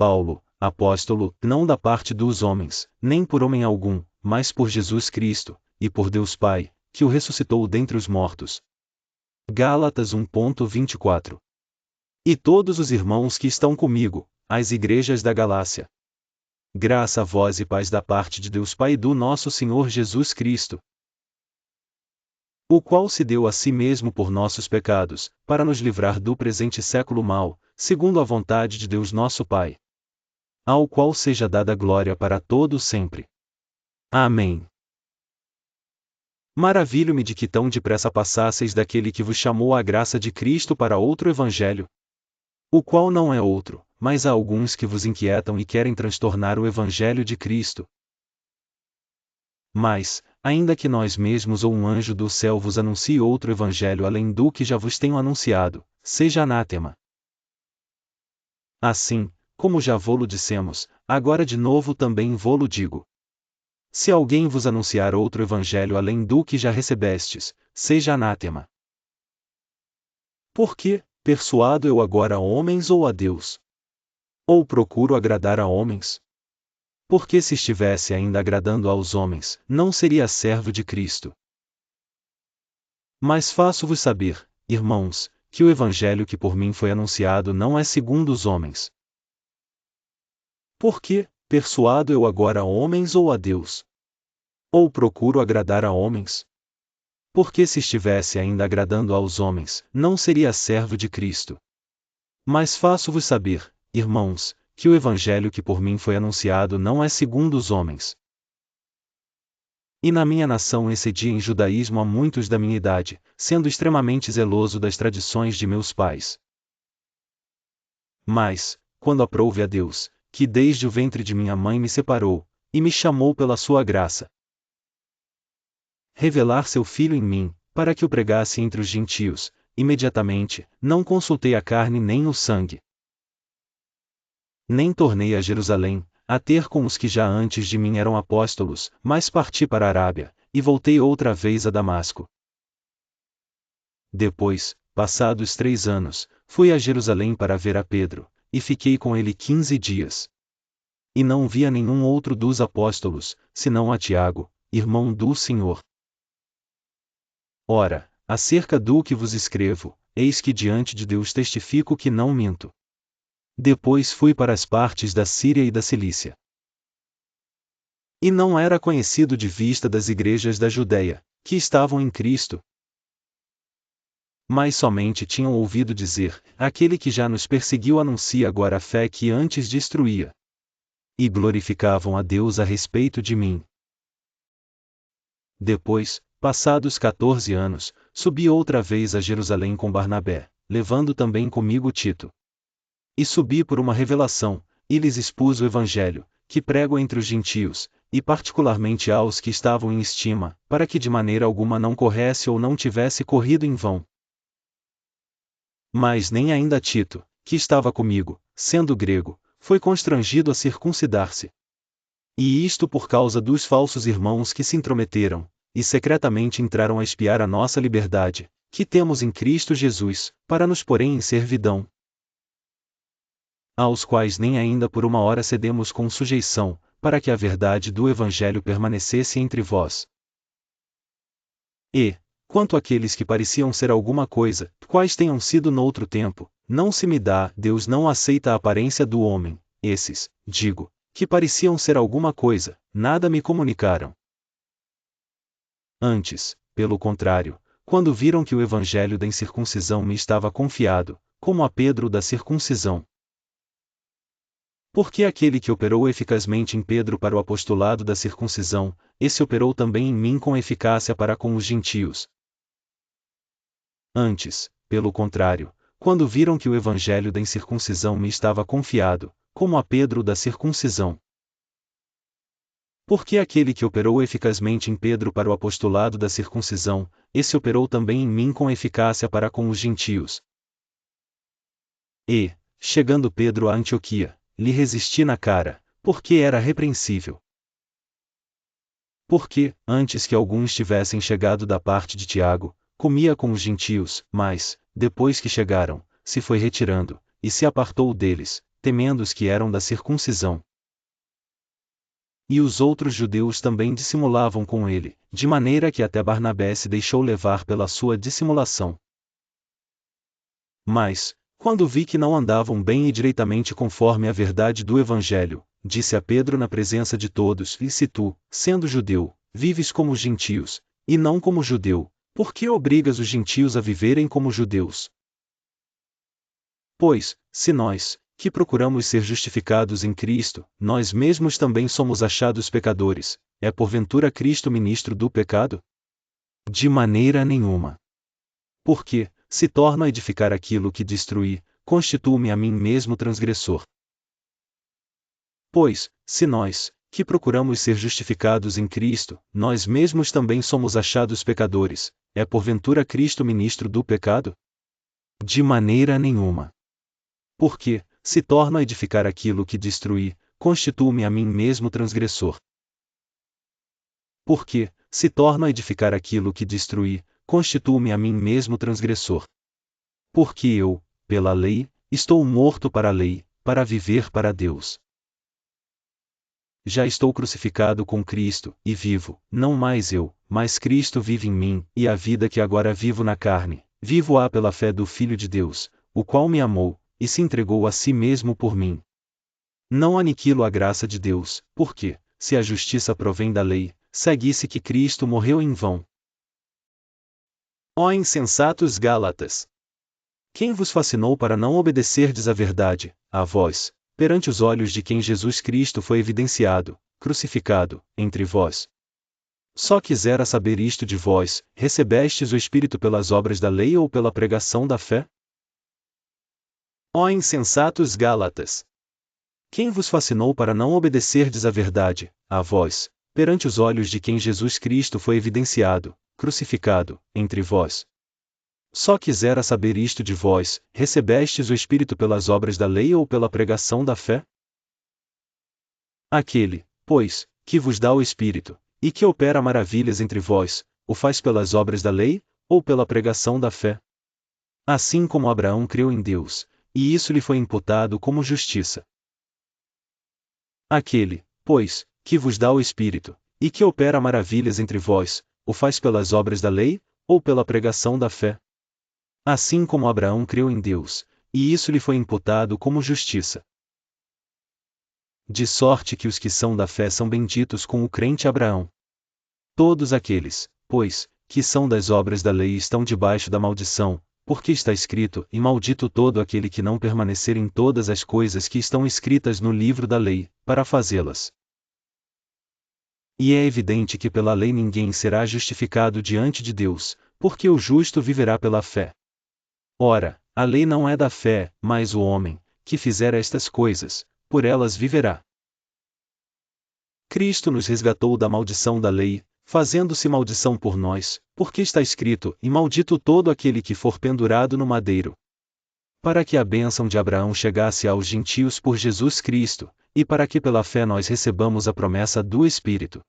Paulo, apóstolo, não da parte dos homens, nem por homem algum, mas por Jesus Cristo, e por Deus Pai, que o ressuscitou dentre os mortos. Gálatas 1:24. E todos os irmãos que estão comigo, as igrejas da Galácia. Graça a vós e paz da parte de Deus Pai e do nosso Senhor Jesus Cristo, o qual se deu a si mesmo por nossos pecados, para nos livrar do presente século mau, segundo a vontade de Deus nosso Pai, ao qual seja dada glória para todo sempre. Amém. Maravilho-me de que tão depressa passasseis daquele que vos chamou à graça de Cristo para outro evangelho, o qual não é outro, mas há alguns que vos inquietam e querem transtornar o evangelho de Cristo. Mas, ainda que nós mesmos ou um anjo do céu vos anuncie outro evangelho além do que já vos tenho anunciado, seja anátema. Assim, como já vô-lo dissemos, agora de novo também vô-lo digo. Se alguém vos anunciar outro evangelho além do que já recebestes, seja anátema. Por que, persuado eu agora a homens ou a Deus? Ou procuro agradar a homens? Porque se estivesse ainda agradando aos homens, não seria servo de Cristo. Mas faço-vos saber, irmãos, que o evangelho que por mim foi anunciado não é segundo os homens. Porque, persuado eu agora a homens ou a Deus? Ou procuro agradar a homens? Porque se estivesse ainda agradando aos homens, não seria servo de Cristo. Mas faço-vos saber, irmãos, que o evangelho que por mim foi anunciado não é segundo os homens. E na minha nação excedi em judaísmo a muitos da minha idade, sendo extremamente zeloso das tradições de meus pais. Mas, quando aprouve a Deus, que desde o ventre de minha mãe me separou, e me chamou pela sua graça, revelar seu Filho em mim, para que o pregasse entre os gentios, imediatamente, não consultei a carne nem o sangue. Nem tornei a Jerusalém, a ter com os que já antes de mim eram apóstolos, mas parti para a Arábia, e voltei outra vez a Damasco. Depois, passados 3 anos, fui a Jerusalém para ver a Pedro, e fiquei com ele 15 dias. E não via nenhum outro dos apóstolos, senão a Tiago, irmão do Senhor. Ora, acerca do que vos escrevo, eis que diante de Deus testifico que não minto. Depois fui para as partes da Síria e da Cilícia. E não era conhecido de vista das igrejas da Judéia, que estavam em Cristo. Mas somente tinham ouvido dizer, aquele que já nos perseguiu anuncia agora a fé que antes destruía. E glorificavam a Deus a respeito de mim. Depois, passados 14 anos, subi outra vez a Jerusalém com Barnabé, levando também comigo Tito. E subi por uma revelação, e lhes expus o evangelho, que prego entre os gentios, e particularmente aos que estavam em estima, para que de maneira alguma não corresse ou não tivesse corrido em vão. Mas nem ainda Tito, que estava comigo, sendo grego, foi constrangido a circuncidar-se. E isto por causa dos falsos irmãos que se intrometeram, e secretamente entraram a espiar a nossa liberdade, que temos em Cristo Jesus, para nos porem em servidão. Aos quais nem ainda por uma hora cedemos com sujeição, para que a verdade do Evangelho permanecesse entre vós. E, quanto àqueles que pareciam ser alguma coisa, quais tenham sido noutro tempo, não se me dá, Deus não aceita a aparência do homem, esses, digo, que pareciam ser alguma coisa, nada me comunicaram. Antes, pelo contrário, quando viram que o Evangelho da incircuncisão me estava confiado, como a Pedro da circuncisão. Porque aquele que operou eficazmente em Pedro para o apostolado da circuncisão, esse operou também em mim com eficácia para com os gentios. Antes, pelo contrário, quando viram que o evangelho da incircuncisão me estava confiado, como a Pedro da circuncisão. Porque aquele que operou eficazmente em Pedro para o apostolado da circuncisão, esse operou também em mim com eficácia para com os gentios. E, chegando Pedro a Antioquia, lhe resisti na cara, porque era repreensível. Porque, antes que alguns tivessem chegado da parte de Tiago, comia com os gentios, mas, depois que chegaram, se foi retirando, e se apartou deles, temendo os que eram da circuncisão. E os outros judeus também dissimulavam com ele, de maneira que até Barnabé se deixou levar pela sua dissimulação. Mas, quando vi que não andavam bem e direitamente conforme a verdade do Evangelho, disse a Pedro na presença de todos: E se tu, sendo judeu, vives como os gentios, e não como judeu, por que obrigas os gentios a viverem como judeus? Pois, se nós, que procuramos ser justificados em Cristo, nós mesmos também somos achados pecadores, é porventura Cristo ministro do pecado? De maneira nenhuma. Porque, se torno a edificar aquilo que destruí, constituo-me a mim mesmo transgressor. Pois, se nós, que procuramos ser justificados em Cristo, nós mesmos também somos achados pecadores, é porventura Cristo ministro do pecado? De maneira nenhuma. Porque, se torno a edificar aquilo que destruí, constituo-me a mim mesmo transgressor. Porque, se torno a edificar aquilo que destruí, constituo-me a mim mesmo transgressor. Porque eu, pela lei, estou morto para a lei, para viver para Deus. Já estou crucificado com Cristo, e vivo, não mais eu, mas Cristo vive em mim, e a vida que agora vivo na carne, vivo-a pela fé do Filho de Deus, o qual me amou, e se entregou a si mesmo por mim. Não aniquilo a graça de Deus, porque, se a justiça provém da lei, segue-se que Cristo morreu em vão. Ó insensatos Gálatas! Quem vos fascinou para não obedecerdes à verdade, a vós, perante os olhos de quem Jesus Cristo foi evidenciado, crucificado, entre vós? Só quisera saber isto de vós: recebestes o Espírito pelas obras da lei ou pela pregação da fé? Ó insensatos Gálatas! Quem vos fascinou para não obedecerdes à verdade, a vós, perante os olhos de quem Jesus Cristo foi evidenciado, crucificado, entre vós? Só quisera saber isto de vós: recebestes o Espírito pelas obras da lei ou pela pregação da fé? Aquele, pois, que vos dá o Espírito, e que opera maravilhas entre vós, o faz pelas obras da lei, ou pela pregação da fé? Assim como Abraão creu em Deus, e isso lhe foi imputado como justiça. Aquele, pois, que vos dá o Espírito, e que opera maravilhas entre vós, o faz pelas obras da lei, ou pela pregação da fé? Assim como Abraão creu em Deus, e isso lhe foi imputado como justiça. De sorte que os que são da fé são benditos com o crente Abraão. Todos aqueles, pois, que são das obras da lei estão debaixo da maldição, porque está escrito: e maldito todo aquele que não permanecer em todas as coisas que estão escritas no livro da lei, para fazê-las. E é evidente que pela lei ninguém será justificado diante de Deus, porque o justo viverá pela fé. Ora, a lei não é da fé, mas o homem, que fizer estas coisas, por elas viverá. Cristo nos resgatou da maldição da lei, fazendo-se maldição por nós, porque está escrito: e maldito todo aquele que for pendurado no madeiro. Para que a bênção de Abraão chegasse aos gentios por Jesus Cristo, e para que pela fé nós recebamos a promessa do Espírito.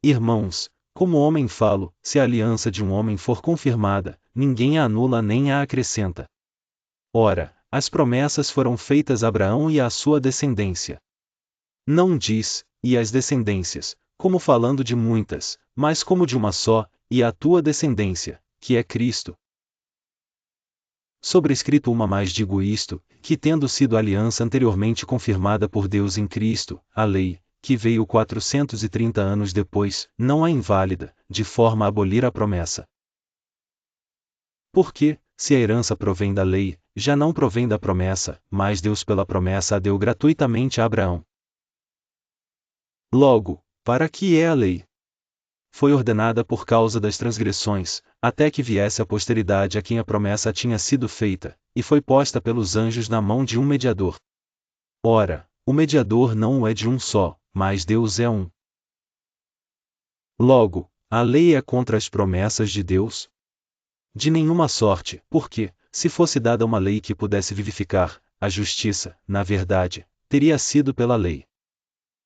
Irmãos, como homem falo, se a aliança de um homem for confirmada, ninguém a anula nem a acrescenta. Ora, as promessas foram feitas a Abraão e à sua descendência. Não diz: e às descendências, como falando de muitas, mas como de uma só, e à tua descendência, que é Cristo. Sobrescrito uma mais digo isto, que tendo sido a aliança anteriormente confirmada por Deus em Cristo, a lei, que veio 430 anos depois, não é inválida, de forma a abolir a promessa. Porque, se a herança provém da lei, já não provém da promessa, mas Deus pela promessa a deu gratuitamente a Abraão. Logo, para que é a lei? Foi ordenada por causa das transgressões, até que viesse a posteridade a quem a promessa tinha sido feita, e foi posta pelos anjos na mão de um mediador. Ora, o mediador não o é de um só, mas Deus é um. Logo, a lei é contra as promessas de Deus? De nenhuma sorte, porque, se fosse dada uma lei que pudesse vivificar, a justiça, na verdade, teria sido pela lei.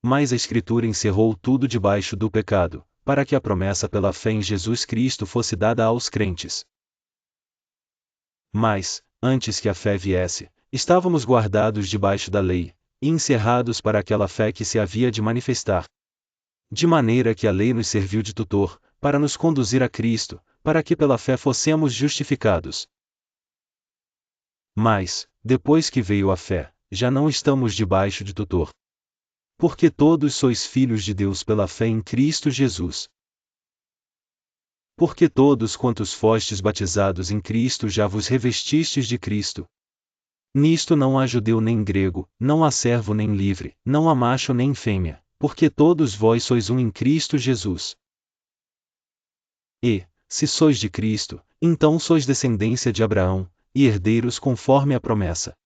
Mas a Escritura encerrou tudo debaixo do pecado, para que a promessa pela fé em Jesus Cristo fosse dada aos crentes. Mas, antes que a fé viesse, Estávamos guardados debaixo da lei, e encerrados para aquela fé que se havia de manifestar. De maneira que a lei nos serviu de tutor, para nos conduzir a Cristo, para que pela fé fossemos justificados. Mas, depois que veio a fé, já não estamos debaixo de tutor. Porque todos sois filhos de Deus pela fé em Cristo Jesus. Porque todos quantos fostes batizados em Cristo já vos revestistes de Cristo. Nisto não há judeu nem grego, não há servo nem livre, não há macho nem fêmea, porque todos vós sois um em Cristo Jesus. E, se sois de Cristo, então sois descendência de Abraão, e herdeiros conforme a promessa.